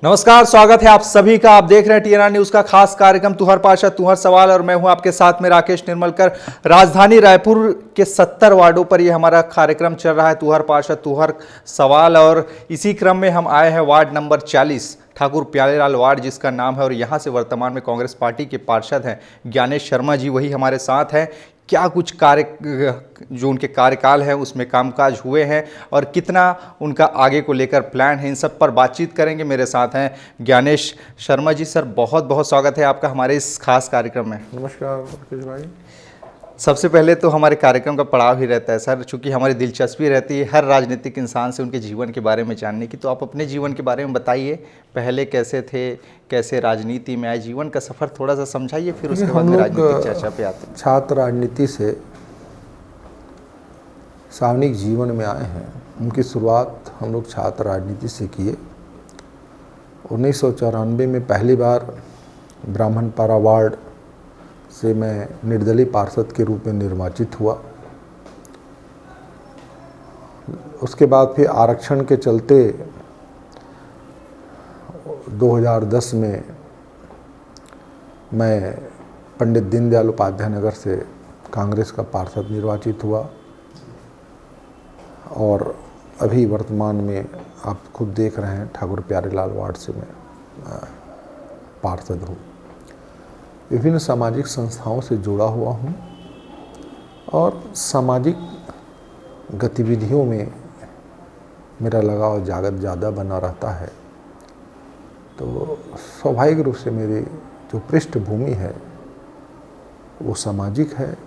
नमस्कार, स्वागत है आप सभी का। आप देख रहे हैं टीएनआर न्यूज का खास कार्यक्रम तुहर पाशा तुहर सवाल और मैं हूं आपके साथ में राकेश निर्मलकर। राजधानी रायपुर के 70 वार्डों पर यह हमारा कार्यक्रम चल रहा है, तुहर पाशा तुहर सवाल। और इसी क्रम में हम आए हैं ward number 40 Thakur Pyarelal ward जिसका नाम है, और यहाँ से वर्तमान में कांग्रेस पार्टी के पार्षद हैं ज्ञानेश शर्मा जी, वही हमारे साथ हैं। क्या कुछ कार्य जो उनके कार्यकाल है उसमें कामकाज हुए हैं और कितना उनका आगे को लेकर प्लान है, इन सब पर बातचीत करेंगे। मेरे साथ हैं ज्ञानेश शर्मा जी। सर, बहुत बहुत स्वागत है आपका हमारे इस खास कार्यक्रम में। नमस्कार राकेश भाई। सबसे पहले तो हमारे कार्यक्रम का पड़ाव ही रहता है सर, चूँकि हमारी दिलचस्पी रहती है हर राजनीतिक इंसान से उनके जीवन के बारे में जानने की। तो आप अपने जीवन के बारे में बताइए, पहले कैसे थे, कैसे राजनीति में आए, जीवन का सफ़र थोड़ा सा समझाइए, फिर उसके बाद में राजनीतिक चर्चा पे आते हैं। छात्र राजनीति से सार्वजनिक जीवन में आए हैं। उनकी शुरुआत हम लोग छात्र राजनीति से किए। 1994 में पहली बार ब्राह्मणपारा वार्ड से मैं निर्दलीय पार्षद के रूप में निर्वाचित हुआ। उसके बाद फिर आरक्षण के चलते 2010 में मैं पंडित दीनदयाल उपाध्याय नगर से कांग्रेस का पार्षद निर्वाचित हुआ और अभी वर्तमान में आप खुद देख रहे हैं ठाकुर प्यारेलाल वार्ड से मैं पार्षद हूँ। विभिन्न सामाजिक संस्थाओं से जुड़ा हुआ हूँ और सामाजिक गतिविधियों में मेरा लगाव ज़्यादा बना रहता है। तो स्वाभाविक रूप से मेरी जो पृष्ठभूमि है वो सामाजिक है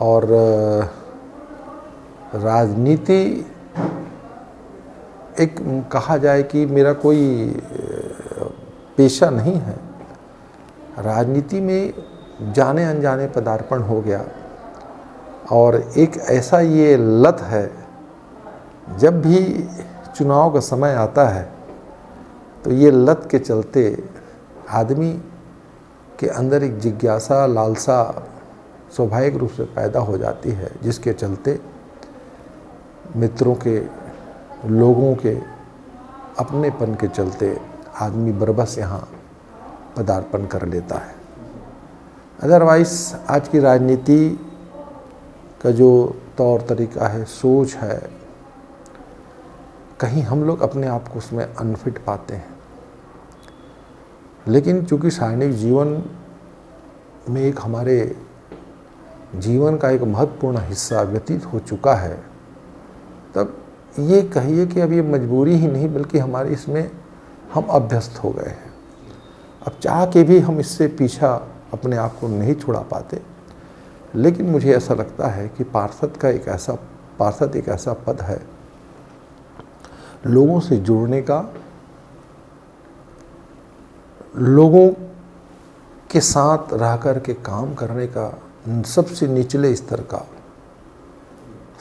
और राजनीति एक कहा जाए कि मेरा कोई पेशा नहीं है। राजनीति में जाने अनजाने पदार्पण हो गया और एक ऐसा ये लत है, जब भी चुनाव का समय आता है तो ये लत के चलते आदमी के अंदर एक जिज्ञासा, लालसा स्वाभाविक रूप से पैदा हो जाती है, जिसके चलते मित्रों के, लोगों के अपनेपन के चलते आदमी बरबस यहाँ पदार्पण कर लेता है। अदरवाइज आज की राजनीति का जो तौर तरीका है, सोच है, कहीं हम लोग अपने आप को उसमें अनफिट पाते हैं। लेकिन चूंकि सार्वजनिक जीवन में एक हमारे जीवन का एक महत्वपूर्ण हिस्सा व्यतीत हो चुका है, तब ये कहिए कि अब ये मजबूरी ही नहीं बल्कि हमारे इसमें हम अभ्यस्त हो गए हैं। अब चाह के भी हम इससे पीछा अपने आप को नहीं छुड़ा पाते। लेकिन मुझे ऐसा लगता है कि पार्षद एक ऐसा पद है लोगों से जुड़ने का, लोगों के साथ रह कर के काम करने का सबसे निचले स्तर का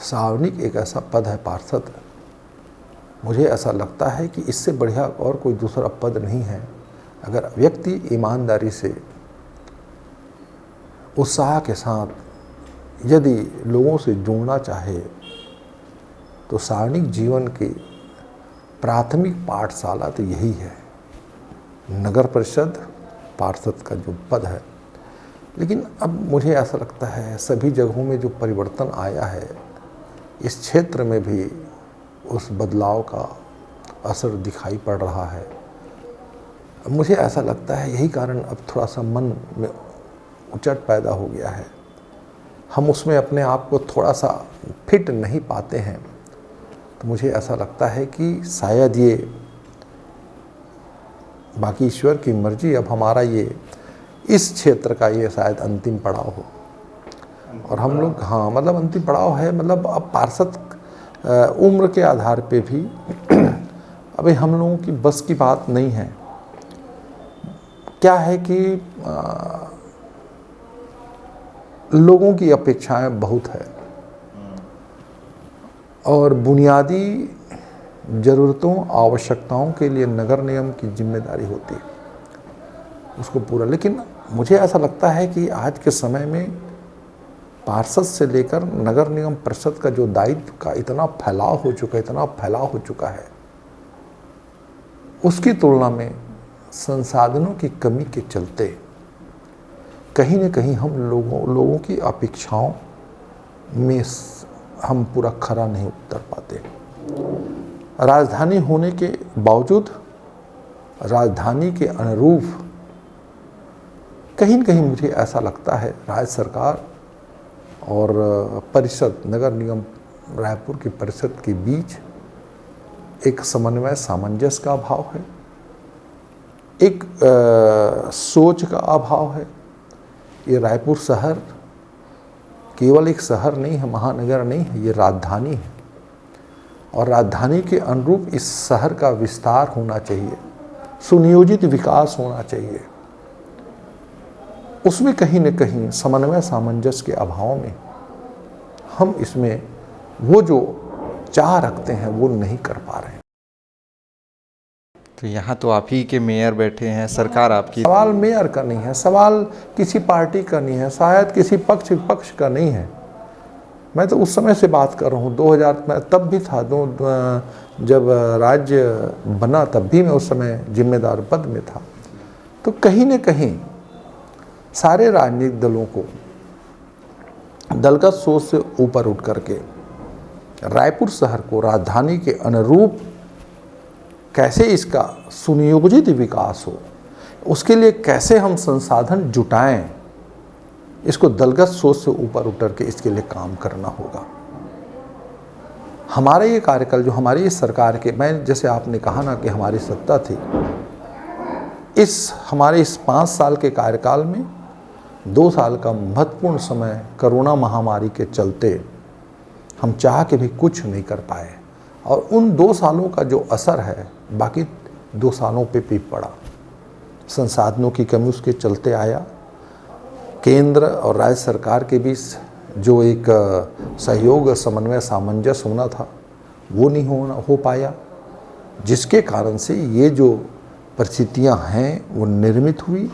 सार्वजनिक एक ऐसा पद है पार्षद। मुझे ऐसा लगता है कि इससे बढ़िया और कोई दूसरा पद नहीं है। अगर व्यक्ति ईमानदारी से, उत्साह के साथ यदि लोगों से जुड़ना चाहे तो सार्वजनिक जीवन की प्राथमिक पाठशाला तो यही है, नगर परिषद पार्षद का जो पद है। लेकिन अब मुझे ऐसा लगता है सभी जगहों में जो परिवर्तन आया है, इस क्षेत्र में भी उस बदलाव का असर दिखाई पड़ रहा है। मुझे ऐसा लगता है यही कारण अब थोड़ा सा मन में उचट पैदा हो गया है। हम उसमें अपने आप को थोड़ा सा फिट नहीं पाते हैं। तो मुझे ऐसा लगता है कि शायद ये, बाकी ईश्वर की मर्जी, अब हमारा ये इस क्षेत्र का ये शायद अंतिम पड़ाव हो। और हम लोग, हाँ मतलब अंतिम पड़ाव है, मतलब अब पार्षद उम्र के आधार पे भी अभी हम लोगों की बस की बात नहीं है। क्या है कि लोगों की अपेक्षाएं बहुत है और बुनियादी ज़रूरतों, आवश्यकताओं के लिए नगर निगम की जिम्मेदारी होती है उसको पूरा। लेकिन मुझे ऐसा लगता है कि आज के समय में पार्षद से लेकर नगर निगम परिषद का जो दायित्व का इतना फैलाव हो चुका है उसकी तुलना में संसाधनों की कमी के चलते कहीं न कहीं हम लोगों की अपेक्षाओं में हम पूरा खरा नहीं उतर पाते। राजधानी होने के बावजूद राजधानी के अनुरूप कहीं न कहीं मुझे ऐसा लगता है राज्य सरकार और परिषद, नगर निगम रायपुर की परिषद के बीच एक समन्वय, सामंजस्य का अभाव है, एक सोच का अभाव है। ये रायपुर शहर केवल एक शहर नहीं है, महानगर नहीं है, ये राजधानी है और राजधानी के अनुरूप इस शहर का विस्तार होना चाहिए, सुनियोजित विकास होना चाहिए। उसमें कहीं न कहीं समन्वय, सामंजस्य के अभाव में हम इसमें वो जो चाह रखते हैं वो नहीं कर पा रहे हैं। तो यहाँ तो आप ही के मेयर बैठे हैं, सरकार आपकी। सवाल मेयर का नहीं है, सवाल किसी पार्टी का नहीं है, शायद किसी पक्ष का नहीं है। मैं तो उस समय से बात कर रहा हूँ, 2000 में तब भी था, जब राज्य बना तब भी मैं उस समय जिम्मेदार पद में था। तो कहीं न कहीं सारे राजनीतिक दलों को दलगत सोच से ऊपर उठ करके रायपुर शहर को राजधानी के अनुरूप कैसे इसका सुनियोजित विकास हो, उसके लिए कैसे हम संसाधन जुटाएं, इसको दलगत सोच से ऊपर उतर के इसके लिए काम करना होगा। हमारा ये कार्यकाल, जो हमारी इस सरकार के, मैं जैसे आपने कहा ना कि हमारी सत्ता थी, हमारे इस 5 साल के कार्यकाल में 2 साल का महत्वपूर्ण समय कोरोना महामारी के चलते हम चाह के भी कुछ नहीं कर पाए और उन 2 सालों का जो असर है बाकी 2 सालों पे भी पड़ा। संसाधनों की कमी उसके चलते आया। केंद्र और राज्य सरकार के बीच जो एक सहयोग, समन्वय, सामंजस्य होना था वो नहीं हो पाया, जिसके कारण से ये जो परिस्थितियां हैं वो निर्मित हुई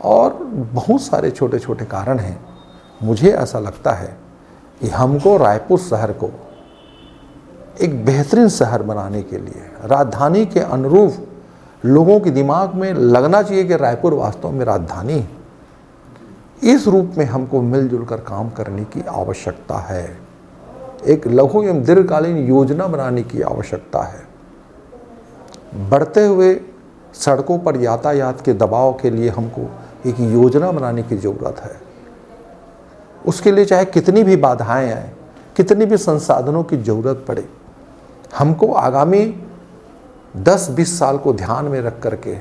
और बहुत सारे छोटे छोटे कारण हैं। मुझे ऐसा लगता है कि हमको रायपुर शहर को एक बेहतरीन शहर बनाने के लिए राजधानी के अनुरूप लोगों के दिमाग में लगना चाहिए कि रायपुर वास्तव में राजधानी है। इस रूप में हमको मिलजुल कर काम करने की आवश्यकता है। एक लघु एवं दीर्घकालीन योजना बनाने की आवश्यकता है। बढ़ते हुए सड़कों पर यातायात के दबाव के लिए हमको एक योजना बनाने की ज़रूरत है। उसके लिए चाहे कितनी भी बाधाएं आए, कितनी भी संसाधनों की ज़रूरत पड़े, हमको आगामी 10-20 साल को ध्यान में रख करके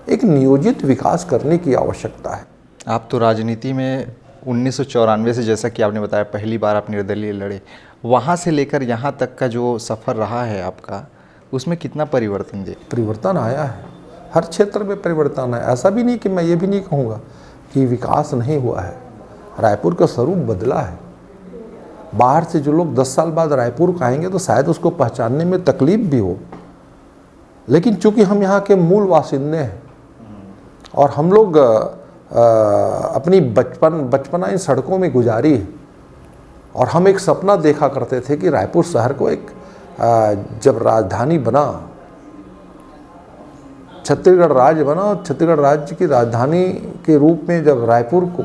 एक नियोजित विकास करने की आवश्यकता है। आप तो राजनीति में 1994 से, जैसा कि आपने बताया, पहली बार आप निर्दलीय लड़े, वहाँ से लेकर यहाँ तक का जो सफ़र रहा है आपका, उसमें कितना परिवर्तन परिवर्तन आया है। हर क्षेत्र में परिवर्तन है। ऐसा भी नहीं कि मैं ये भी नहीं कहूँगा कि विकास नहीं हुआ है। रायपुर का स्वरूप बदला है। बाहर से जो लोग 10 साल बाद रायपुर को आएंगे तो शायद उसको पहचानने में तकलीफ भी हो, लेकिन चूंकि हम यहाँ के मूल बासिंदे हैं और हम लोग अपनी बचपना इन सड़कों में गुजारी है और हम एक सपना देखा करते थे कि रायपुर शहर को एक जब राजधानी बना, छत्तीसगढ़ राज्य बना और छत्तीसगढ़ राज्य की राजधानी के रूप में जब रायपुर को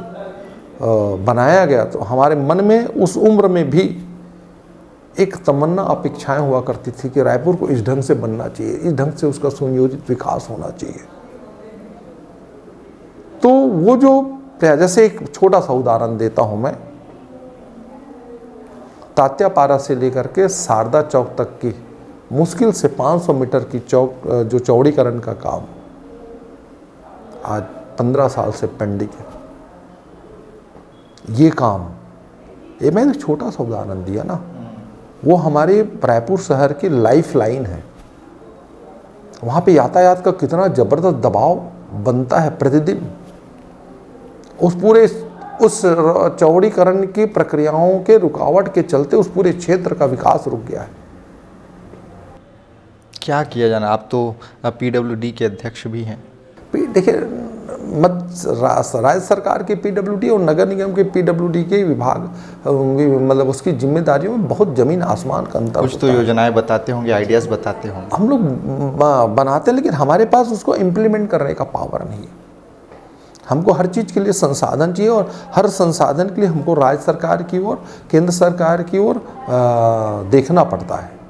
बनाया गया तो हमारे मन में उस उम्र में भी एक तमन्ना, अपेक्षाएं हुआ करती थी कि रायपुर को इस ढंग से बनना चाहिए, इस ढंग से उसका सुनियोजित विकास होना चाहिए। तो वो जो, जैसे एक छोटा सा उदाहरण देता हूं मैं, तात्यापारा से लेकर के शारदा चौक तक की मुश्किल से 500 मीटर की जो चौड़ीकरण का काम आज 15 साल से पेंडिंग है। ये काम, ये मैंने छोटा सा उदाहरण दिया ना, वो हमारे रायपुर शहर की लाइफ लाइन है। वहाँ पे यातायात का कितना ज़बरदस्त दबाव बनता है प्रतिदिन। उस चौड़ीकरण की प्रक्रियाओं के रुकावट के चलते उस पूरे क्षेत्र का विकास रुक गया है। क्या किया जाना? आप तो PWD के अध्यक्ष भी हैं। देखिए, राज्य सरकार के पीडब्ल्यूडी और नगर निगम के पीडब्ल्यूडी के विभाग मतलब उसकी जिम्मेदारियों में बहुत ज़मीन आसमान का अंतर कुछ तो योजनाएं बताते होंगे, आइडियाज़ बताते होंगे। हम लोग बनाते हैं, लेकिन हमारे पास उसको इम्प्लीमेंट करने का पावर नहीं है। हमको हर चीज़ के लिए संसाधन चाहिए, और हर संसाधन के लिए हमको राज्य सरकार की ओर, केंद्र सरकार की ओर देखना पड़ता है।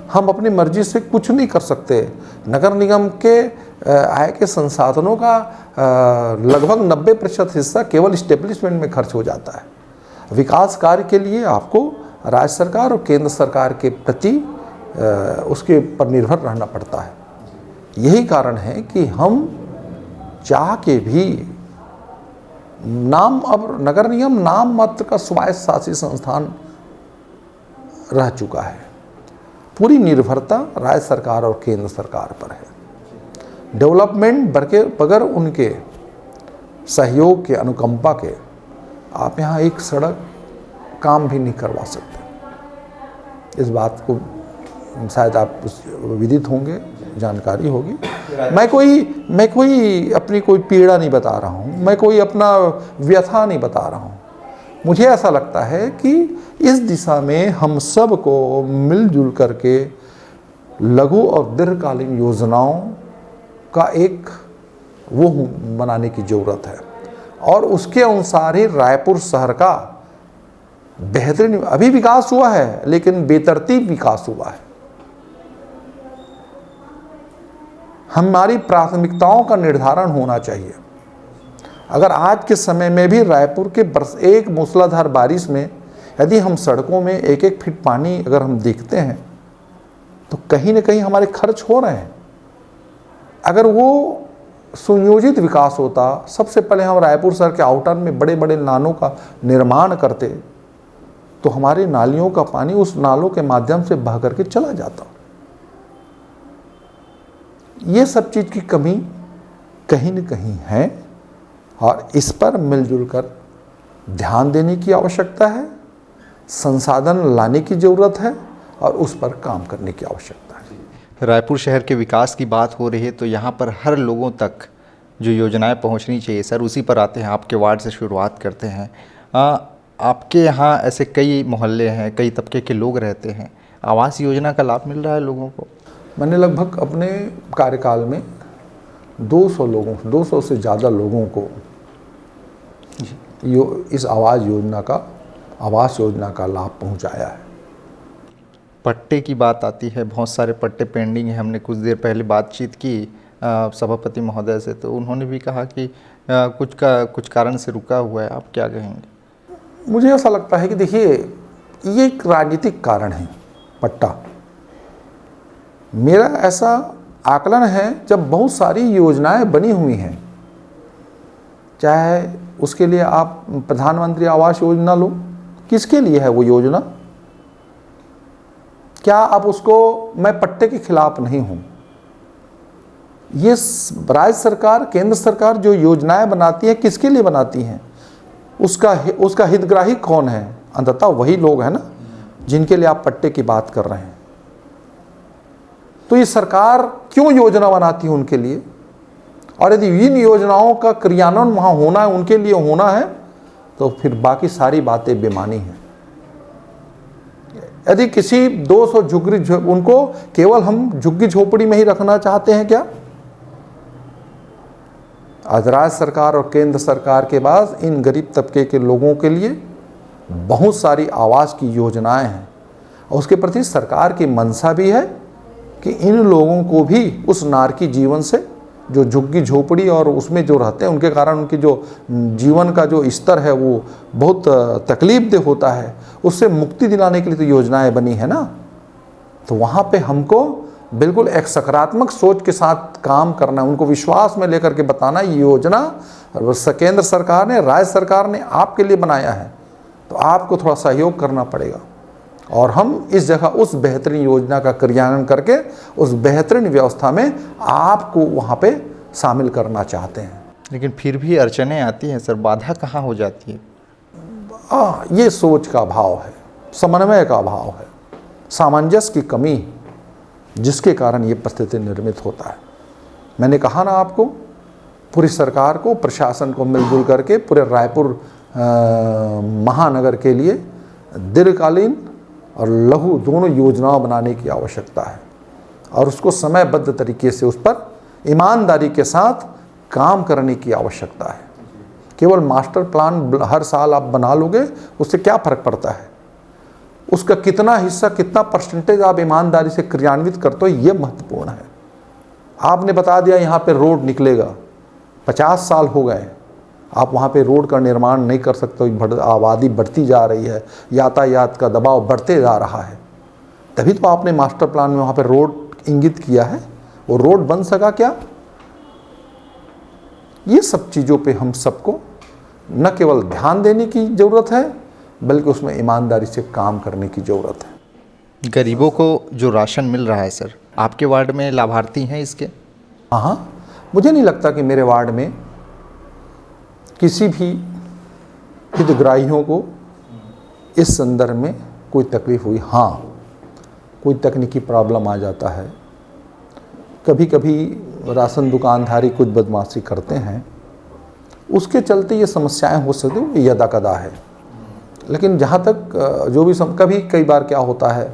हम अपनी मर्जी से कुछ नहीं कर सकते। नगर निगम के आय के संसाधनों का लगभग 90% हिस्सा केवल इस्टेब्लिशमेंट में खर्च हो जाता है। विकास कार्य के लिए आपको राज्य सरकार और केंद्र सरकार के प्रति उसके पर निर्भर रहना पड़ता है। यही कारण है कि हम चाह के भी अब नगर निगम नाम मात्र का स्वायत्त शासी संस्थान रह चुका है। पूरी निर्भरता राज्य सरकार और केंद्र सरकार पर है। डेवलपमेंट बगैर उनके सहयोग के, अनुकंपा के, आप यहाँ एक सड़क काम भी नहीं करवा सकते। इस बात को शायद आप विदित होंगे, जानकारी होगी। मैं कोई अपनी कोई पीड़ा नहीं बता रहा हूँ, मैं कोई अपना व्यथा नहीं बता रहा हूँ। मुझे ऐसा लगता है कि इस दिशा में हम सब को मिलजुल करके लघु और दीर्घकालीन योजनाओं का एक वो बनाने की ज़रूरत है, और उसके अनुसार ही रायपुर शहर का बेहतरीन अभी विकास हुआ है, लेकिन बेतरतीब विकास हुआ है। हमारी प्राथमिकताओं का निर्धारण होना चाहिए। अगर आज के समय में भी रायपुर के एक मूसलाधार बारिश में यदि हम सड़कों में 1-1 फीट पानी अगर हम देखते हैं, तो कहीं ना कहीं हमारे खर्च हो रहे हैं। अगर वो सुनियोजित विकास होता, सबसे पहले हम रायपुर शहर के आउटर में बड़े बड़े नालों का निर्माण करते, तो हमारी नालियों का पानी उस नालों के माध्यम से बह करके चला जाता। ये सब चीज़ की कमी कहीं न कहीं है, और इस पर मिलजुल कर ध्यान देने की आवश्यकता है, संसाधन लाने की ज़रूरत है, और उस पर काम करने की आवश्यकता है। रायपुर शहर के विकास की बात हो रही है, तो यहाँ पर हर लोगों तक जो योजनाएं पहुँचनी चाहिए सर, उसी पर आते हैं। आपके वार्ड से शुरुआत करते हैं। आपके यहाँ ऐसे कई मोहल्ले हैं, कई तबके के लोग रहते हैं, आवास योजना का लाभ मिल रहा है लोगों को? मैंने लगभग अपने कार्यकाल में 200 से ज़्यादा लोगों को इस आवास योजना का लाभ पहुंचाया है। पट्टे की बात आती है, बहुत सारे पट्टे पेंडिंग है। हमने कुछ देर पहले बातचीत की सभापति महोदय से, तो उन्होंने भी कहा कि कुछ कारण से रुका हुआ है। आप क्या कहेंगे? मुझे ऐसा लगता है कि देखिए, ये एक राजनीतिक कारण है पट्टा। मेरा ऐसा आकलन है, जब बहुत सारी योजनाएं बनी हुई हैं, चाहे उसके लिए आप प्रधानमंत्री आवास योजना लो, किसके लिए है वो योजना? क्या आप उसको, मैं पट्टे के खिलाफ नहीं हूं। ये राज्य सरकार, केंद्र सरकार जो योजनाएं बनाती है, किसके लिए बनाती हैं? उसका हितग्राही कौन है? अंततः वही लोग हैं ना, जिनके लिए आप पट्टे की बात कर रहे हैं। तो ये सरकार क्यों योजना बनाती है उनके लिए, और यदि इन योजनाओं का क्रियान्वयन वहाँ होना है, उनके लिए होना है, तो फिर बाकी सारी बातें बेमानी हैं। यदि किसी 200 झुग्गी, उनको केवल हम झुग्गी झोपड़ी में ही रखना चाहते हैं क्या? आज राज्य सरकार और केंद्र सरकार के पास इन गरीब तबके के लोगों के लिए बहुत सारी आवास की योजनाएं हैं, और उसके प्रति सरकार की मंशा भी है कि इन लोगों को भी उस नारकी जीवन से, जो झुग्गी झोपड़ी और उसमें जो रहते हैं, उनके कारण उनकी जो जीवन का जो स्तर है वो बहुत तकलीफदेह होता है, उससे मुक्ति दिलाने के लिए तो योजनाएं बनी है ना। तो वहाँ पे हमको बिल्कुल एक सकारात्मक सोच के साथ काम करना है, उनको विश्वास में लेकर के बताना, ये योजना केंद्र सरकार ने, राज्य सरकार ने आपके लिए बनाया है, तो आपको थोड़ा सहयोग करना पड़ेगा। और हम इस जगह उस बेहतरीन योजना का क्रियान्वयन करके उस बेहतरीन व्यवस्था में आपको वहाँ पे शामिल करना चाहते हैं। लेकिन फिर भी अड़चनें आती हैं सर, बाधा कहाँ हो जाती है? ये सोच का अभाव है, समन्वय का अभाव है, सामंजस्य की कमी, जिसके कारण ये परिस्थिति निर्मित होता है। मैंने कहा ना आपको पूरी सरकार को, प्रशासन को मिलजुल करके पूरे रायपुर महानगर के लिए दीर्घकालीन और लघु दोनों योजनाओं बनाने की आवश्यकता है और उसको समयबद्ध तरीके से उस पर ईमानदारी के साथ काम करने की आवश्यकता है। केवल मास्टर प्लान हर साल आप बना लोगे, उससे क्या फ़र्क पड़ता है? उसका कितना हिस्सा, कितना परसेंटेज आप ईमानदारी से क्रियान्वित करते हो, ये महत्वपूर्ण है। आपने बता दिया यहाँ पे रोड निकलेगा, 50 साल हो गए, आप वहाँ पे रोड का निर्माण नहीं कर सकते, आबादी बढ़ती जा रही है, यातायात का दबाव बढ़ते जा रहा है, तभी तो आपने मास्टर प्लान में वहाँ पे रोड इंगित किया है। वो रोड बन सका क्या? ये सब चीज़ों पे हम सबको न केवल ध्यान देने की ज़रूरत है, बल्कि उसमें ईमानदारी से काम करने की ज़रूरत है। गरीबों को जो राशन मिल रहा है सर, आपके वार्ड में लाभार्थी हैं इसके? हाँ, मुझे नहीं लगता कि मेरे वार्ड में किसी भी हितग्राहियों को इस संदर्भ में कोई तकलीफ हुई। हाँ, कोई तकनीकी प्रॉब्लम आ जाता है, कभी कभी राशन दुकानधारी कुछ बदमाशी करते हैं, उसके चलते ये समस्याएं हो सकती हैं, ये यदा-कदा है। लेकिन जहाँ तक जो भी कभी कई बार क्या होता है,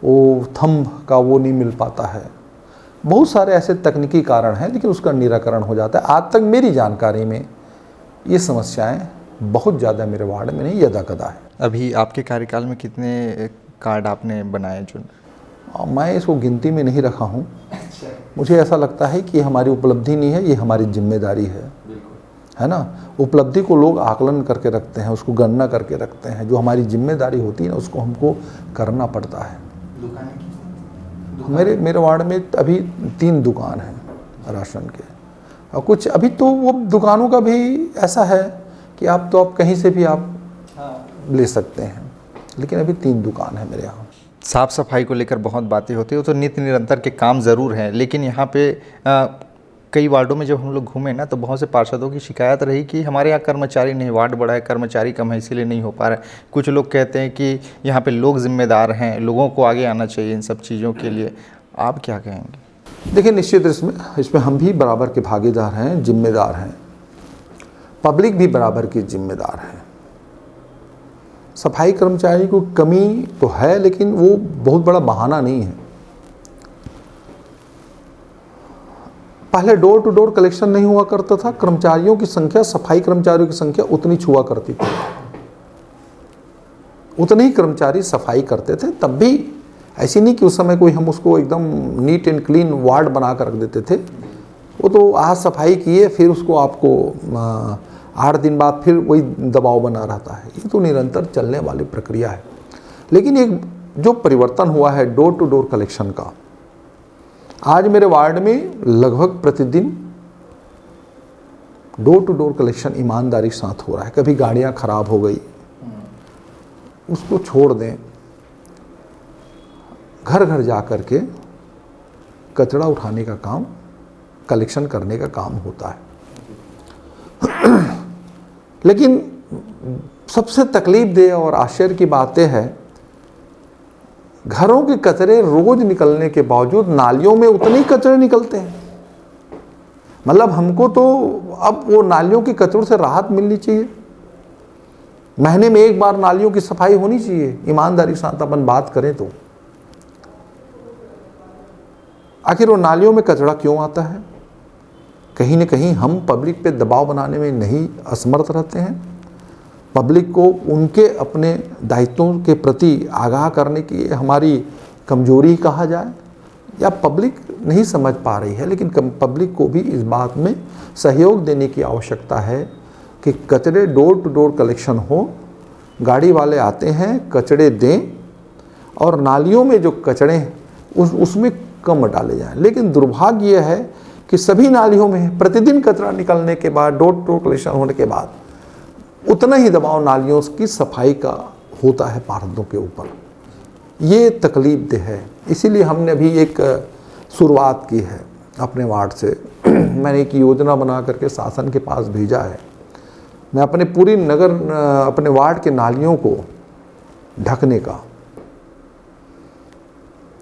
वो थंब का वो नहीं मिल पाता है, बहुत सारे ऐसे तकनीकी कारण हैं, लेकिन उसका निराकरण हो जाता है। आज तक मेरी जानकारी में ये समस्याएं बहुत ज़्यादा मेरे वार्ड में नहीं, यदा-कदा है। अभी आपके कार्यकाल में कितने कार्ड आपने बनाए? जो मैं इसको गिनती में नहीं रखा हूँ, मुझे ऐसा लगता है कि ये हमारी उपलब्धि नहीं है, ये हमारी जिम्मेदारी है ना। उपलब्धि को लोग आकलन करके रखते हैं, उसको गणना करके रखते हैं, जो हमारी जिम्मेदारी होती है ना, उसको हमको करना पड़ता है। मेरे वार्ड में अभी 3 दुकान हैं राशन के, और कुछ अभी तो वो दुकानों का भी ऐसा है कि आप कहीं से भी आप ले सकते हैं, लेकिन अभी 3 दुकान है मेरे यहाँ। साफ़ सफाई को लेकर बहुत बातें होती है, वो तो नित्य निरंतर के काम ज़रूर हैं, लेकिन यहाँ पे कई वार्डों में जब हम लोग घूमे ना, तो बहुत से पार्षदों की शिकायत रही कि हमारे यहाँ कर्मचारी नहीं, वार्ड बड़ा है, कर्मचारी कम है, इसीलिए नहीं हो पा रहा है। कुछ लोग कहते हैं कि यहाँ पे लोग जिम्मेदार हैं, लोगों को आगे आना चाहिए इन सब चीज़ों के लिए। आप क्या कहेंगे? देखिए, निश्चित इसमें हम भी बराबर के भागीदार हैं, जिम्मेदार हैं, पब्लिक भी बराबर की जिम्मेदार है। सफाई कर्मचारी को कमी तो है, लेकिन वो बहुत बड़ा बहाना नहीं है। पहले डोर टू डोर कलेक्शन नहीं हुआ करता था, कर्मचारियों की संख्या, सफाई कर्मचारियों की संख्या उतनी छुआ करती थी, उतने ही कर्मचारी सफाई करते थे। तब भी ऐसी नहीं कि उस समय कोई हम उसको एकदम नीट एंड क्लीन वार्ड बना कर रख देते थे। वो तो आज सफाई किए, फिर उसको आपको 8 दिन बाद फिर वही दबाव बना रहता है। ये तो निरंतर चलने वाली प्रक्रिया है। लेकिन एक जो परिवर्तन हुआ है डोर टू डोर कलेक्शन का, आज मेरे वार्ड में लगभग प्रतिदिन डोर टू डोर कलेक्शन ईमानदारी के साथ हो रहा है। कभी गाड़ियाँ खराब हो गई, उसको छोड़ दें, घर घर जा कर के कचरा उठाने का काम, कलेक्शन करने का काम होता है। लेकिन सबसे तकलीफदेह और आश्चर्य की बात यह है, घरों के कचरे रोज निकलने के बावजूद नालियों में उतने ही कचरे निकलते हैं। मतलब हमको तो अब वो नालियों के कचरों से राहत मिलनी चाहिए। महीने में 1 बार नालियों की सफाई होनी चाहिए, ईमानदारी के साथ अपन बात करें तो। आखिर वो नालियों में कचरा क्यों आता है? कहीं न कहीं हम पब्लिक पे दबाव बनाने में नहीं असमर्थ रहते हैं। पब्लिक को उनके अपने दायित्वों के प्रति आगाह करने की हमारी कमजोरी कहा जाए, या पब्लिक नहीं समझ पा रही है। लेकिन पब्लिक को भी इस बात में सहयोग देने की आवश्यकता है कि कचरे डोर टू डोर कलेक्शन हो, गाड़ी वाले आते हैं, कचरे दें, और नालियों में जो कचरे उसमें कम डाले जाएं। लेकिन दुर्भाग्य यह है कि सभी नालियों में प्रतिदिन कचरा निकलने के बाद, डोर टू डोर कलेक्शन होने के बाद, उतना ही दबाव नालियों की सफाई का होता है पार्षदों के ऊपर। ये तकलीफदेह है। इसीलिए हमने अभी एक शुरुआत की है अपने वार्ड से। मैंने एक योजना बना करके शासन के पास भेजा है। मैं अपने पूरी नगर, अपने वार्ड के नालियों को ढकने का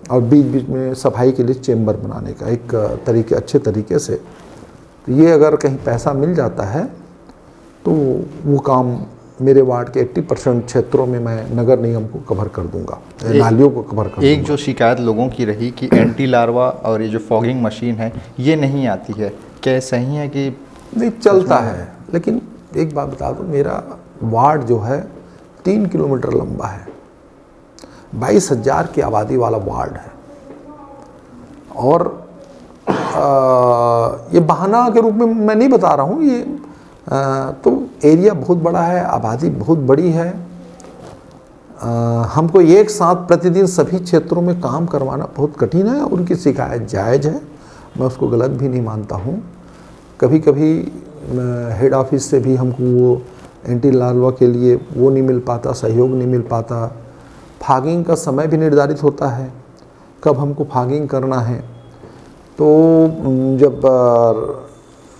और बीच बीच में सफाई के लिए चेंबर बनाने का एक अच्छे तरीके से तो ये अगर कहीं पैसा मिल जाता है तो वो काम मेरे वार्ड के 80% क्षेत्रों में मैं नगर निगम को कवर कर दूंगा, नालियों को कवर कर एक दूंगा। जो शिकायत लोगों की रही कि एंटी लार्वा और ये जो फॉगिंग मशीन है ये नहीं आती है, क्या सही है कि नहीं चलता है? लेकिन एक बात बता दूं, मेरा वार्ड जो है 3 किलोमीटर लंबा है, 22,000 की आबादी वाला वार्ड है, और ये बहाना के रूप में मैं नहीं बता रहा हूँ, ये तो एरिया बहुत बड़ा है, आबादी बहुत बड़ी है। हमको एक साथ प्रतिदिन सभी क्षेत्रों में काम करवाना बहुत कठिन है। उनकी शिकायत जायज़ है, मैं उसको गलत भी नहीं मानता हूँ। कभी कभी हेड ऑफिस से भी हमको वो एंटी लार्वा के लिए वो नहीं मिल पाता, सहयोग नहीं मिल पाता। फॉगिंग का समय भी निर्धारित होता है कब हमको फॉगिंग करना है। तो जब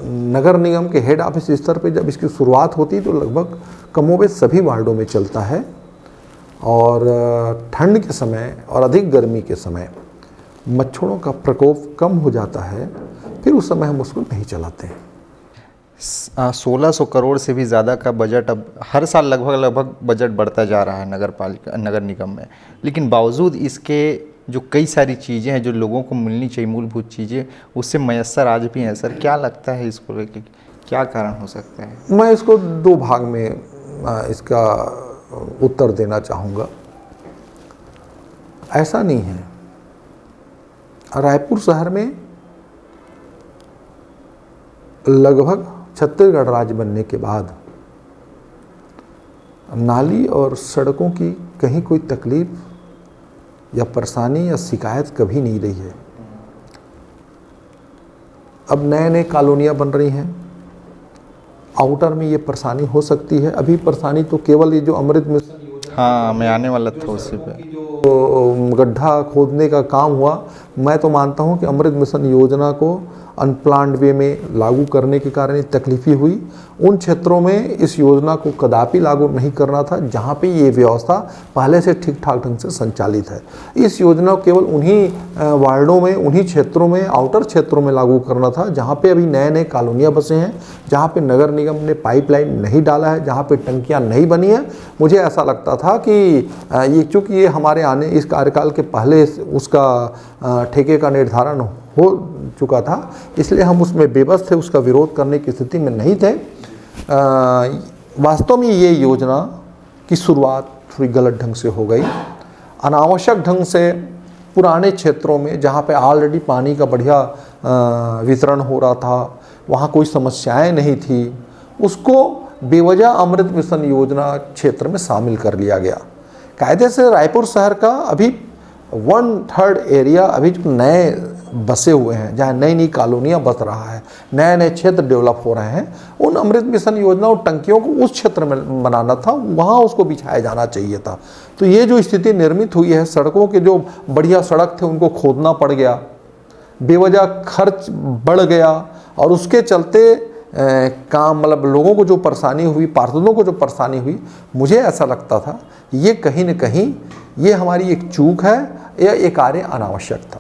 नगर निगम के हेड ऑफिस स्तर पे जब इसकी शुरुआत होती तो लगभग कमोबेश सभी वार्डों में चलता है, और ठंड के समय और अधिक गर्मी के समय मच्छरों का प्रकोप कम हो जाता है, फिर उस समय हम उसको नहीं चलाते हैं। 1600 करोड़ से भी ज़्यादा का बजट अब हर साल लगभग बजट बढ़ता जा रहा है नगर निगम में, लेकिन बावजूद इसके जो कई सारी चीज़ें हैं जो लोगों को मिलनी चाहिए, मूलभूत चीज़ें, उससे मयस्सर आज भी हैं। सर क्या लगता है इसको लेकर, क्या कारण हो सकता है? मैं इसको 2 भाग में इसका उत्तर देना चाहूँगा। ऐसा नहीं है, रायपुर शहर में लगभग छत्तीसगढ़ राज्य बनने के बाद नाली और सड़कों की कहीं कोई तकलीफ या परेशानी या शिकायत कभी नहीं रही है। अब नए नए कॉलोनियाँ बन रही हैं, आउटर में ये परेशानी हो सकती है। अभी परेशानी तो केवल ये जो अमृत मिशन योजना, हाँ मैं आने वाला था उसी पे, जो गड्ढा खोदने का काम हुआ, मैं तो मानता हूँ कि अमृत मिशन योजना को अनप्लान्ड वे में लागू करने के कारण ये तकलीफी हुई। उन क्षेत्रों में इस योजना को कदापि लागू नहीं करना था जहाँ पे ये व्यवस्था पहले से ठीक ठाक ढंग से संचालित है। इस योजना को केवल उन्हीं वार्डों में, उन्हीं क्षेत्रों में, आउटर क्षेत्रों में लागू करना था जहाँ पे अभी नए नए कॉलोनियाँ बसे हैं, जहाँ पे नगर निगम ने पाइपलाइन नहीं डाला है, जहाँ पे टंकियाँ नहीं बनी है। मुझे ऐसा लगता था कि ये चूँकि ये हमारे आने इस कार्यकाल के पहले उसका ठेके का निर्धारण हो चुका था, इसलिए हम उसमें बेबस थे, उसका विरोध करने की स्थिति में नहीं थे। वास्तव में ये योजना की शुरुआत थोड़ी गलत ढंग से हो गई, अनावश्यक ढंग से पुराने क्षेत्रों में जहाँ पे ऑलरेडी पानी का बढ़िया वितरण हो रहा था, वहाँ कोई समस्याएं नहीं थी, उसको बेवजह अमृत मिशन योजना क्षेत्र में शामिल कर लिया गया। कायदे से रायपुर शहर का अभी 1/3 एरिया अभी जो नए बसे हुए हैं, जहाँ नई नई कॉलोनियाँ बस रहा है, नए नए क्षेत्र डेवलप हो रहे हैं, उन अमृत मिशन योजना और टंकियों को उस क्षेत्र में बनाना था, वहाँ उसको बिछाया जाना चाहिए था। तो ये जो स्थिति निर्मित हुई है, सड़कों के जो बढ़िया सड़क थे उनको खोदना पड़ गया, बेवजह खर्च बढ़ गया, और उसके चलते काम मतलब लोगों को जो परेशानी हुई, पार्षदों को जो परेशानी हुई, मुझे ऐसा लगता था ये कहीं न कहीं ये हमारी एक चूक है या ये कार्य अनावश्यक था।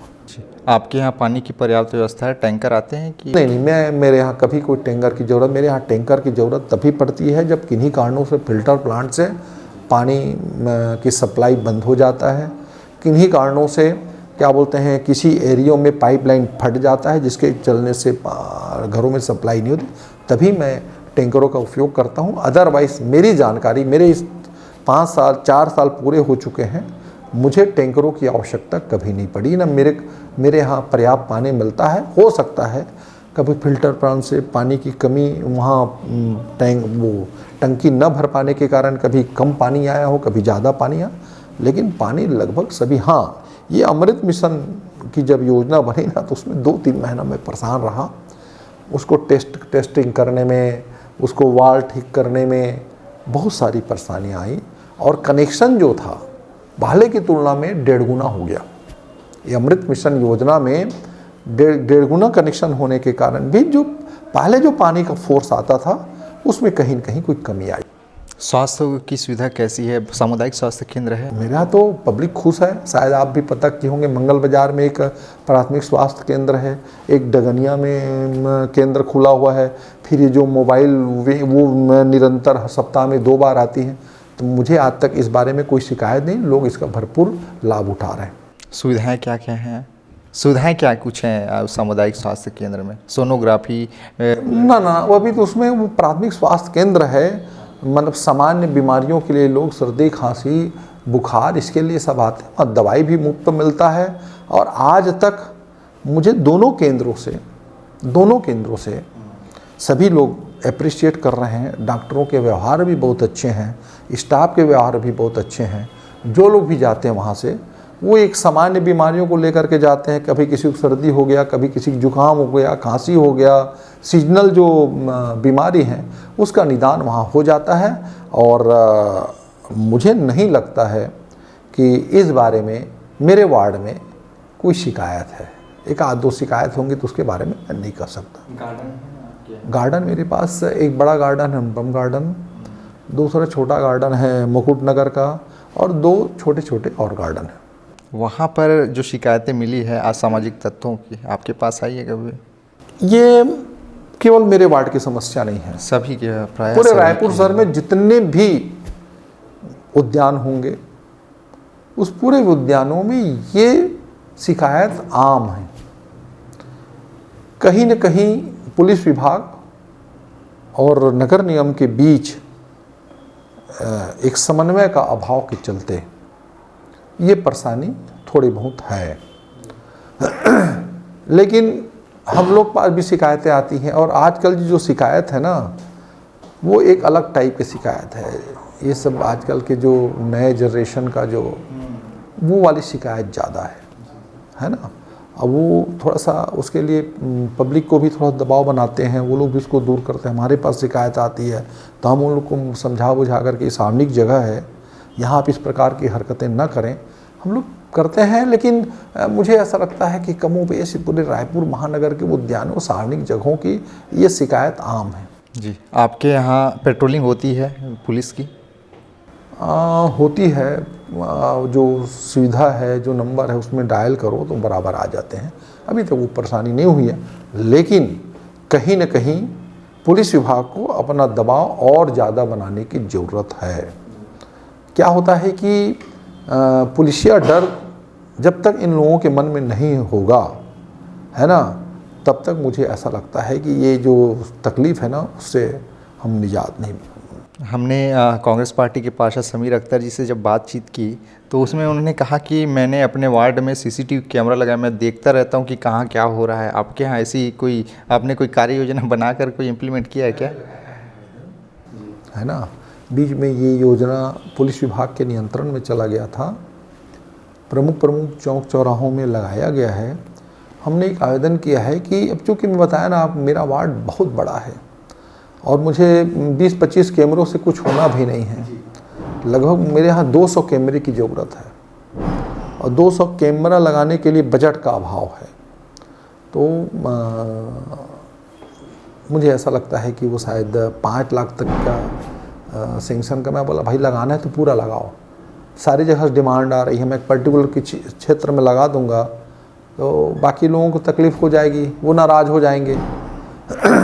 आपके यहाँ पानी की पर्याप्त व्यवस्था है, टैंकर आते हैं कि नहीं, मेरे यहाँ कभी कोई टैंकर की ज़रूरत, मेरे यहाँ टैंकर की ज़रूरत तभी पड़ती है जब किन्हीं कारणों से फिल्टर प्लांट से पानी की सप्लाई बंद हो जाता है, किन्हीं कारणों से क्या बोलते हैं किसी एरियो में पाइपलाइन फट जाता है जिसके चलने से घरों में सप्लाई नहीं होती, तभी मैं टैंकरों का उपयोग करता हूँ। अदरवाइज़ मेरी जानकारी, मेरे इस 4 साल पूरे हो चुके हैं, मुझे टैंकरों की आवश्यकता कभी नहीं पड़ी, ना मेरे यहाँ पर्याप्त पानी मिलता है। हो सकता है कभी फिल्टर प्लांट से पानी की कमी, वहाँ टंकी न भर पाने के कारण कभी कम पानी आया हो, कभी ज़्यादा पानी आया, लेकिन पानी लगभग सभी। हाँ, ये अमृत मिशन की जब योजना बनी ना तो उसमें 2-3 महीना मैं परेशान रहा, उसको टेस्टिंग करने में, उसको वाल ठीक करने में बहुत सारी परेशानियाँ आई, और कनेक्शन जो था पहले की तुलना में 1.5 गुना हो गया। ये अमृत मिशन योजना में 1.5 गुना कनेक्शन होने के कारण भी जो पहले जो पानी का फोर्स आता था उसमें कहीं न कहीं कोई कमी आई। स्वास्थ्य की सुविधा कैसी है? सामुदायिक स्वास्थ्य केंद्र है? मेरे यहाँ तो पब्लिक खुश है। शायद आप भी पता किए होंगे, मंगल बाजार में एक प्राथमिक स्वास्थ्य केंद्र है, एक डगनिया में केंद्र खुला हुआ है, फिर ये जो मोबाइल वो निरंतर सप्ताह में 2 बार आती हैं। तो मुझे आज तक इस बारे में कोई शिकायत नहीं, लोग इसका भरपूर लाभ उठा रहे हैं। सुविधाएं क्या क्या हैं? सुविधाएं क्या कुछ हैं सामुदायिक स्वास्थ्य केंद्र में? सोनोग्राफी? ना वो अभी तो उसमें वो प्राथमिक स्वास्थ्य केंद्र है, मतलब सामान्य बीमारियों के लिए लोग सर्दी खांसी बुखार इसके लिए सब आते हैं, और दवाई भी मुफ्त मिलता है। और आज तक मुझे दोनों केंद्रों से सभी लोग अप्रिशिएट कर रहे हैं। डॉक्टरों के व्यवहार भी बहुत अच्छे हैं, स्टाफ के व्यवहार भी बहुत अच्छे हैं। जो लोग भी जाते हैं वहाँ से वो एक सामान्य बीमारियों को लेकर के जाते हैं। कभी किसी को सर्दी हो गया, कभी किसी को जुकाम हो गया, खांसी हो गया, सीजनल जो बीमारी हैं उसका निदान वहाँ हो जाता है। और मुझे नहीं लगता है कि इस बारे में मेरे वार्ड में कोई शिकायत है। एक आध 2 शिकायत होंगी तो उसके बारे में मैं नहीं कर सकता। गार्डन मेरे पास एक बड़ा गार्डन है अनुपम गार्डन, दूसरा छोटा गार्डन है मुकुट नगर का, और 2 छोटे छोटे और गार्डन हैं। वहाँ पर जो शिकायतें मिली है असामाजिक तत्वों की, आपके पास आई है कभी? ये केवल मेरे वार्ड की समस्या नहीं है, सभी के प्राय पूरे रायपुर शहर में जितने भी उद्यान होंगे उस पूरे उद्यानों में ये शिकायत आम है। कहीं न कहीं पुलिस विभाग और नगर निगम के बीच एक समन्वय का अभाव के चलते ये परेशानी थोड़ी बहुत है। लेकिन हम लोग पास भी शिकायतें आती हैं, और आजकल जो शिकायत है ना वो एक अलग टाइप की शिकायत है। ये सब आजकल के जो नए जनरेशन का जो वो वाली शिकायत ज़्यादा है ना। अब वो थोड़ा सा उसके लिए पब्लिक को भी थोड़ा दबाव बनाते हैं, वो लोग भी उसको दूर करते हैं। हमारे पास शिकायत आती है तो हम उन लोग को समझा बुझा करके सार्वजनिक जगह है, यहाँ आप इस प्रकार की हरकतें न करें, हम लोग करते हैं। लेकिन मुझे ऐसा लगता है कि कमोबेश पूरे रायपुर महानगर के उद्यानों सार्वजनिक जगहों की ये शिकायत आम है। जी, आपके यहाँ पेट्रोलिंग होती है पुलिस की? होती है, जो सुविधा है, जो नंबर है उसमें डायल करो तो बराबर आ जाते हैं। अभी तक वो परेशानी नहीं हुई है, लेकिन कहीं न कहीं पुलिस विभाग को अपना दबाव और ज़्यादा बनाने की ज़रूरत है। क्या होता है कि पुलिसिया डर जब तक इन लोगों के मन में नहीं होगा, है ना, तब तक मुझे ऐसा लगता है कि ये जो तकलीफ़ है ना उससे हम निजात नहीं। हमने कांग्रेस पार्टी के पार्षद समीर अख्तर जी से जब बातचीत की तो उसमें उन्होंने कहा कि मैंने अपने वार्ड में सीसीटीवी कैमरा लगाया, मैं देखता रहता हूं कि कहां क्या हो रहा है। आपके यहाँ ऐसी कोई आपने कोई कार्य योजना बनाकर कोई इम्प्लीमेंट किया है क्या? है ना, बीच में ये योजना पुलिस विभाग के नियंत्रण में चला गया था, प्रमुख चौक चौराहों में लगाया गया है। हमने एक आवेदन किया है कि अब चूँकि मैं बताया ना, आप मेरा वार्ड बहुत बड़ा है और मुझे 20-25 कैमरों से कुछ होना भी नहीं है। लगभग मेरे यहाँ 200 कैमरे की ज़रूरत है, और 200 कैमरा लगाने के लिए बजट का अभाव है। तो मुझे ऐसा लगता है कि वो शायद 5 लाख तक का सेंक्शन का। मैं बोला भाई लगाना है तो पूरा लगाओ, सारी जगह डिमांड आ रही है, मैं एक पर्टिकुलर क्षेत्र में लगा दूंगा तो बाकी लोगों को तकलीफ़ हो जाएगी, वो नाराज़ हो जाएंगे।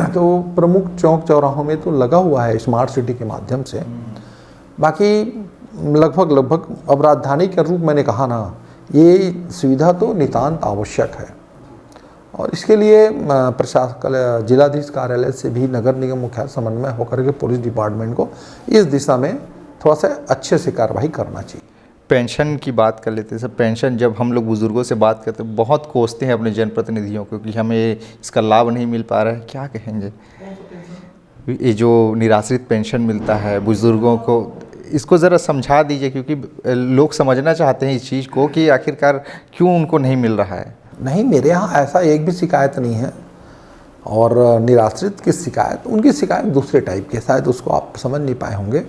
तो प्रमुख चौक चौराहों में तो लगा हुआ है स्मार्ट सिटी के माध्यम से। बाकी लगभग अब राजधानी के रूप मैंने कहा ना, ये सुविधा तो नितांत आवश्यक है, और इसके लिए प्रशासन जिलाधीश कार्यालय से भी नगर निगम मुख्यालय समन्वय होकर के पुलिस डिपार्टमेंट को इस दिशा में थोड़ा सा अच्छे से कार्रवाई करना चाहिए। पेंशन की बात कर लेते हैं सर। पेंशन जब हम लोग बुज़ुर्गों से बात करते हैं बहुत कोसते हैं अपने जनप्रतिनिधियों को कि हमें इसका लाभ नहीं मिल पा रहा है, क्या कहेंगे? ये जो निराश्रित पेंशन मिलता है बुज़ुर्गों को, इसको ज़रा समझा दीजिए, क्योंकि लोग समझना चाहते हैं इस चीज़ को कि आखिरकार क्यों उनको नहीं मिल रहा है। नहीं, मेरे यहाँ ऐसा एक भी शिकायत नहीं है, और निराश्रित की शिकायत, उनकी शिकायत दूसरे टाइप की, शायद उसको आप समझ नहीं पाए होंगे।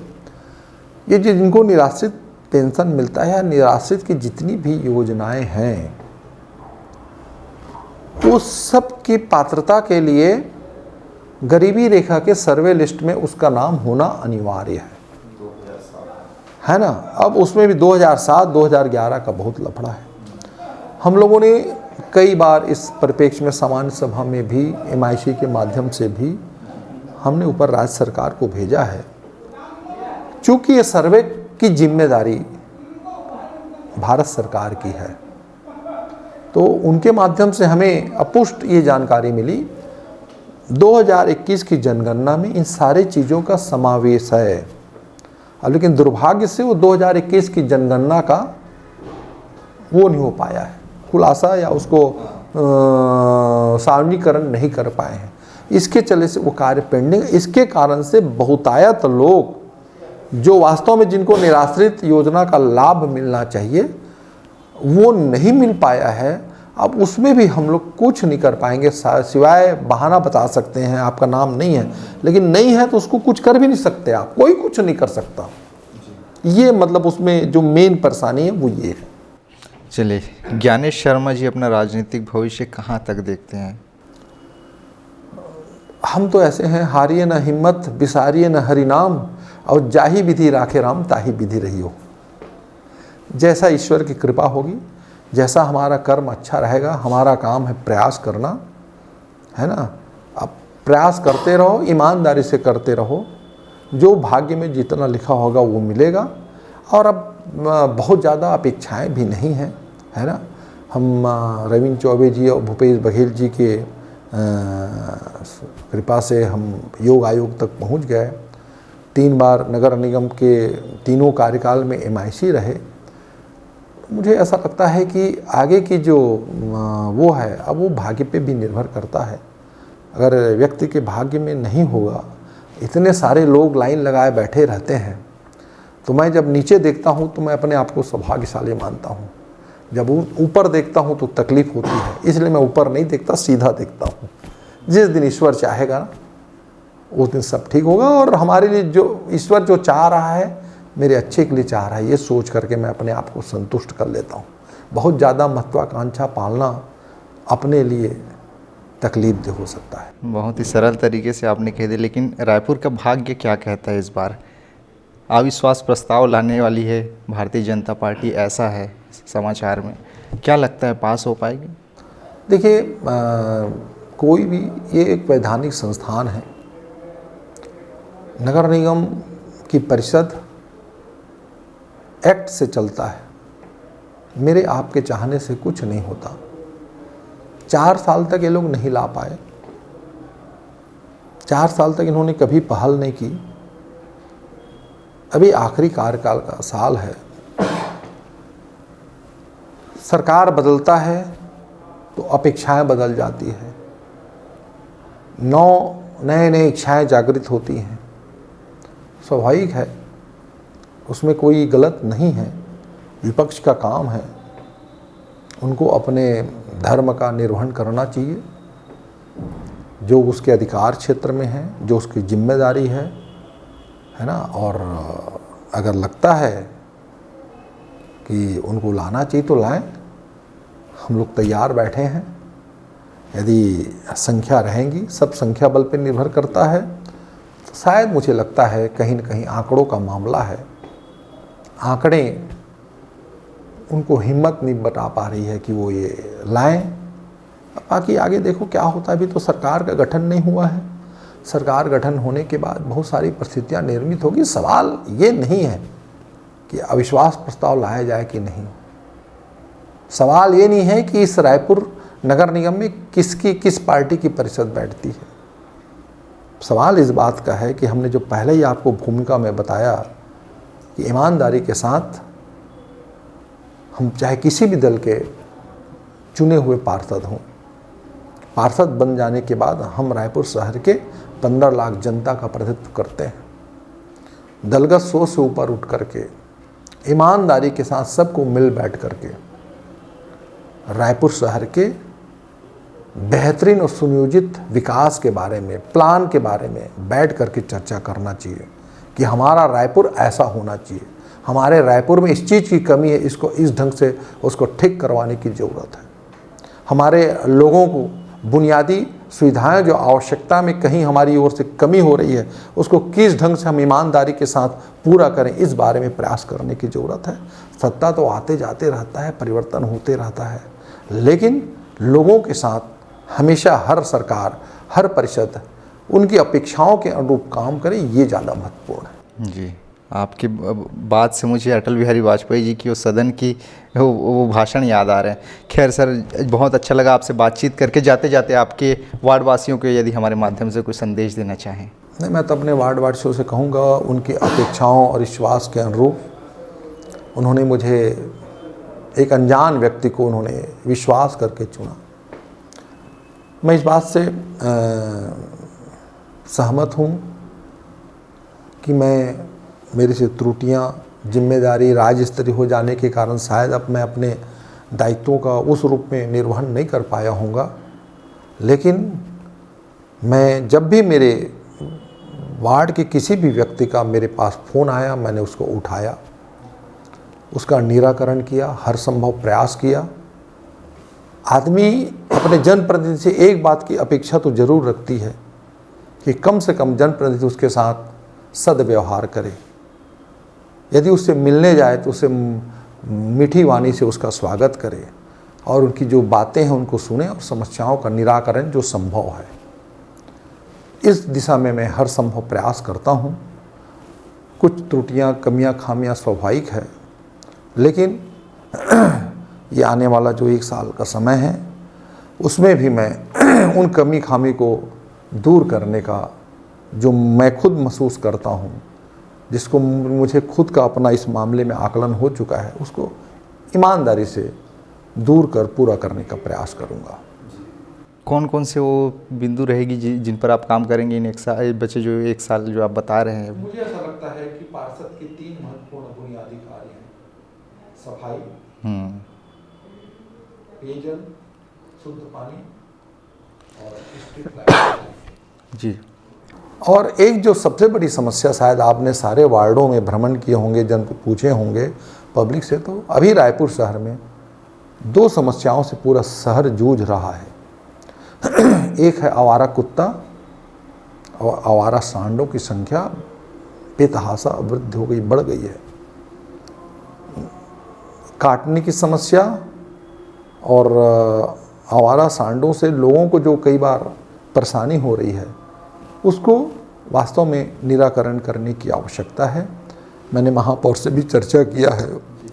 ये जिनको निराश्रित पेंशन मिलता है या निराश्रित की जितनी भी योजनाएं हैं, उस सब की पात्रता के लिए गरीबी रेखा के सर्वे लिस्ट में उसका नाम होना अनिवार्य है। है ना। अब उसमें भी 2007-2011 का बहुत लफड़ा है। हम लोगों ने कई बार इस परिप्रेक्ष्य में सामान्य सभा में भी MIC के माध्यम से भी हमने ऊपर राज्य सरकार को भेजा है। चूँकि ये सर्वे की जिम्मेदारी भारत सरकार की है, तो उनके माध्यम से हमें अपुष्ट ये जानकारी मिली 2021 की जनगणना में इन सारी चीज़ों का समावेश है। अब लेकिन दुर्भाग्य से वो 2021 की जनगणना का वो नहीं हो पाया है, खुलासा या उसको सार्वजनिकरण नहीं कर पाए हैं। इसके चले से वो कार्य पेंडिंग। इसके कारण से बहुतायत लोग जो वास्तव में जिनको निराश्रित योजना का लाभ मिलना चाहिए वो नहीं मिल पाया है। अब उसमें भी हम लोग कुछ नहीं कर पाएंगे, सिवाय बहाना बता सकते हैं आपका नाम नहीं है, लेकिन नहीं है तो उसको कुछ कर भी नहीं सकते, आप कोई कुछ नहीं कर सकता। ये मतलब उसमें जो मेन परेशानी है वो ये है। चलिए, ज्ञानेश शर्मा जी अपना राजनीतिक भविष्य कहाँ तक देखते हैं? हम तो ऐसे हैं, हारिए न हिम्मत, बिसारिए न हरिनाम, और जाही विधि राखे राम ताही विधि रही हो। जैसा ईश्वर की कृपा होगी, जैसा हमारा कर्म अच्छा रहेगा, हमारा काम है प्रयास करना, है ना। अब प्रयास करते रहो, ईमानदारी से करते रहो, जो भाग्य में जितना लिखा होगा वो मिलेगा। और अब बहुत ज़्यादा अपेक्षाएं भी नहीं हैं, है ना। हम रविंद्र चौबे जी और भूपेश बघेल जी के कृपा से हम योग आयोग तक पहुंच गए। 3 बार नगर निगम के तीनों कार्यकाल में MIC रहे। मुझे ऐसा लगता है कि आगे की जो वो है, अब वो भाग्य पे भी निर्भर करता है। अगर व्यक्ति के भाग्य में नहीं होगा, इतने सारे लोग लाइन लगाए बैठे रहते हैं, तो मैं जब नीचे देखता हूँ तो मैं अपने आप को सौभाग्यशाली मानता हूँ। जब ऊपर देखता हूँ तो तकलीफ़ होती है, इसलिए मैं ऊपर नहीं देखता, सीधा देखता हूँ। जिस दिन ईश्वर चाहेगा ना, उस दिन सब ठीक होगा। और हमारे लिए जो ईश्वर जो चाह रहा है, मेरे अच्छे के लिए चाह रहा है, ये सोच करके मैं अपने आप को संतुष्ट कर लेता हूँ। बहुत ज़्यादा महत्वाकांक्षा पालना अपने लिए तकलीफ हो सकता है। बहुत ही सरल तरीके से आपने कह दिया, लेकिन रायपुर का भाग्य क्या कहता है? इस बार अविश्वास प्रस्ताव लाने वाली है भारतीय जनता पार्टी, ऐसा है समाचार में। क्या लगता है, पास हो पाएगी? देखिए, कोई भी, ये एक वैधानिक संस्थान है। नगर निगम की परिषद एक्ट से चलता है। मेरे आपके चाहने से कुछ नहीं होता। 4 साल तक ये लोग नहीं ला पाए। 4 साल तक इन्होंने कभी पहल नहीं की। अभी आखिरी कार्यकाल का साल है। सरकार बदलता है तो अपेक्षाएं बदल जाती है, नए इच्छाएं जागृत होती हैं। स्वाभाविक है, उसमें कोई गलत नहीं है। विपक्ष का काम है, उनको अपने धर्म का निर्वहन करना चाहिए, जो उसके अधिकार क्षेत्र में है, जो उसकी जिम्मेदारी है ना। और अगर लगता है कि उनको लाना चाहिए तो लाएं। हम लोग तैयार बैठे हैं। यदि संख्या रहेंगी, सब संख्या बल पर निर्भर करता है, तो शायद मुझे लगता है कहीं न कहीं आंकड़ों का मामला है। आंकड़े उनको हिम्मत नहीं बता पा रही है कि वो ये लाएं। बाकी आगे देखो क्या होता है। अभी तो सरकार का गठन नहीं हुआ है। सरकार गठन होने के बाद बहुत सारी परिस्थितियां निर्मित होगी। सवाल ये नहीं है कि अविश्वास प्रस्ताव लाया जाए कि नहीं। सवाल ये नहीं है कि इस रायपुर नगर निगम में किस पार्टी की परिषद बैठती है। सवाल इस बात का है कि हमने जो पहले ही आपको भूमिका में बताया कि ईमानदारी के साथ हम चाहे किसी भी दल के चुने हुए पार्षद हों, पार्षद बन जाने के बाद हम रायपुर शहर के 15 लाख जनता का प्रतिनिधित्व करते हैं। दलगत सोच से ऊपर उठ करके ईमानदारी के साथ सबको मिल बैठ करके रायपुर शहर के बेहतरीन और सुनियोजित विकास के बारे में, प्लान के बारे में बैठ करके चर्चा करना चाहिए कि हमारा रायपुर ऐसा होना चाहिए, हमारे रायपुर में इस चीज़ की कमी है, इसको इस ढंग से उसको ठीक करवाने की ज़रूरत है। हमारे लोगों को बुनियादी सुविधाएं जो आवश्यकता में कहीं हमारी ओर से कमी हो रही है उसको किस ढंग से हम ईमानदारी के साथ पूरा करें, इस बारे में प्रयास करने की ज़रूरत है। सत्ता तो आते जाते रहता है, परिवर्तन होते रहता है, लेकिन लोगों के साथ हमेशा हर सरकार, हर परिषद उनकी अपेक्षाओं के अनुरूप काम करे, ये ज़्यादा महत्वपूर्ण है। जी, आपकी बात से मुझे अटल बिहारी वाजपेयी जी की वो सदन की वो भाषण याद आ रहे हैं। खैर सर, बहुत अच्छा लगा आपसे बातचीत करके। जाते जाते आपके वार्ड वासियों को यदि हमारे माध्यम से कोई संदेश देना चाहें। नहीं, मैं तो अपने वार्ड वासियों से कहूँगा, उनकी अपेक्षाओं और विश्वास के अनुरूप उन्होंने मुझे, एक अनजान व्यक्ति को उन्होंने विश्वास करके चुना। मैं इस बात से सहमत हूँ कि मेरे से त्रुटियाँ, जिम्मेदारी राज्य स्तरीय हो जाने के कारण शायद अब मैं अपने दायित्वों का उस रूप में निर्वहन नहीं कर पाया होऊंगा, लेकिन मैं जब भी मेरे वार्ड के किसी भी व्यक्ति का मेरे पास फ़ोन आया, मैंने उसको उठाया, उसका निराकरण किया, हर संभव प्रयास किया। आदमी अपने जनप्रतिनिधि से एक बात की अपेक्षा तो ज़रूर रखती है कि कम से कम जनप्रतिनिधि उसके साथ सद्व्यवहार करे। यदि उससे मिलने जाए तो उसे मीठी वाणी से उसका स्वागत करे और उनकी जो बातें हैं उनको सुने और समस्याओं का निराकरण जो संभव है, इस दिशा में मैं हर संभव प्रयास करता हूँ। कुछ त्रुटियाँ, कमियाँ, खामियाँ स्वाभाविक है, लेकिन ये आने वाला जो 1 साल का समय है उसमें भी मैं उन कमी खामी को दूर करने का, जो मैं खुद महसूस करता हूँ, जिसको मुझे खुद का अपना इस मामले में आकलन हो चुका है, उसको ईमानदारी से दूर कर पूरा करने का प्रयास करूँगा। कौन कौन से वो बिंदु रहेगी जिन पर आप काम करेंगे इन 1 साल बचे जो 1 साल जो आप बता रहे हैं? मुझे ऐसा लगता है कि पार्षद के 3 महत्वपूर्ण बुनियादी कार्य हैं: सफाई, पेयजल, शुद्ध पानी और स्ट्रीट लाइट। जी। और एक जो सबसे बड़ी समस्या, शायद आपने सारे वार्डों में भ्रमण किए होंगे, जन पूछे होंगे पब्लिक से, तो अभी रायपुर शहर में 2 समस्याओं से पूरा शहर जूझ रहा है। एक है आवारा कुत्ता और आवारा सांडों की संख्या बेतहाशा वृद्धि हो गई, बढ़ गई है। काटने की समस्या और आवारा सांडों से लोगों को जो कई बार परेशानी हो रही है, उसको वास्तव में निराकरण करने की आवश्यकता है। मैंने महापौर से भी चर्चा किया है,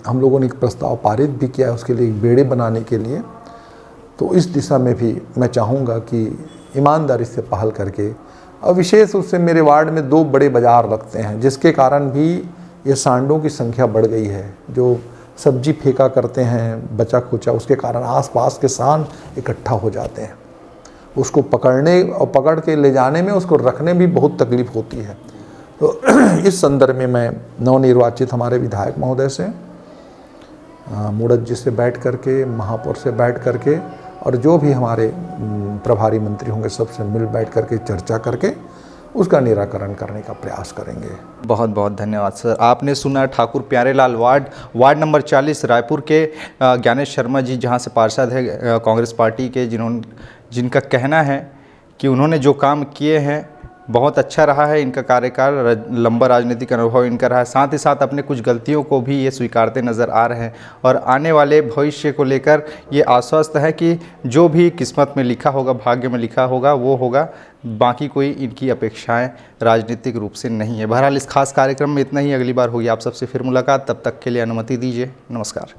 हम लोगों ने एक प्रस्ताव पारित भी किया है उसके लिए, एक बेड़े बनाने के लिए। तो इस दिशा में भी मैं चाहूँगा कि ईमानदारी से पहल करके, और विशेष रूप से मेरे वार्ड में 2 बड़े बाज़ार लगते हैं, जिसके कारण भी ये सांडों की संख्या बढ़ गई है। जो सब्जी फेंका करते हैं बचा खुचा, उसके कारण आसपास के सांड इकट्ठा हो जाते हैं। उसको पकड़ने और पकड़ के ले जाने में, उसको रखने भी बहुत तकलीफ होती है। तो इस संदर्भ में मैं नवनिर्वाचित हमारे विधायक महोदय से, मूड़त जी से बैठ करके, महापौर से बैठ करके, और जो भी हमारे प्रभारी मंत्री होंगे सबसे मिल बैठ करके चर्चा करके उसका निराकरण करने का प्रयास करेंगे। बहुत बहुत धन्यवाद सर। आपने सुना ठाकुर प्यारेलाल वार्ड नंबर 40 रायपुर के ज्ञानेश शर्मा जी, जहां से पार्षद है कांग्रेस पार्टी के, जिनका कहना है कि उन्होंने जो काम किए हैं बहुत अच्छा रहा है, इनका कार्यकाल, लंबा राजनीतिक अनुभव इनका रहा है। साथ ही साथ अपने कुछ गलतियों को भी ये स्वीकारते नज़र आ रहे हैं और आने वाले भविष्य को लेकर ये आश्वस्त है कि जो भी किस्मत में लिखा होगा, भाग्य में लिखा होगा, वो होगा। बाकी कोई इनकी अपेक्षाएं राजनीतिक रूप से नहीं है। बहरहाल इस खास कार्यक्रम में इतना ही। अगली बार होगी आप सबसे फिर मुलाकात, तब तक के लिए अनुमति दीजिए। नमस्कार।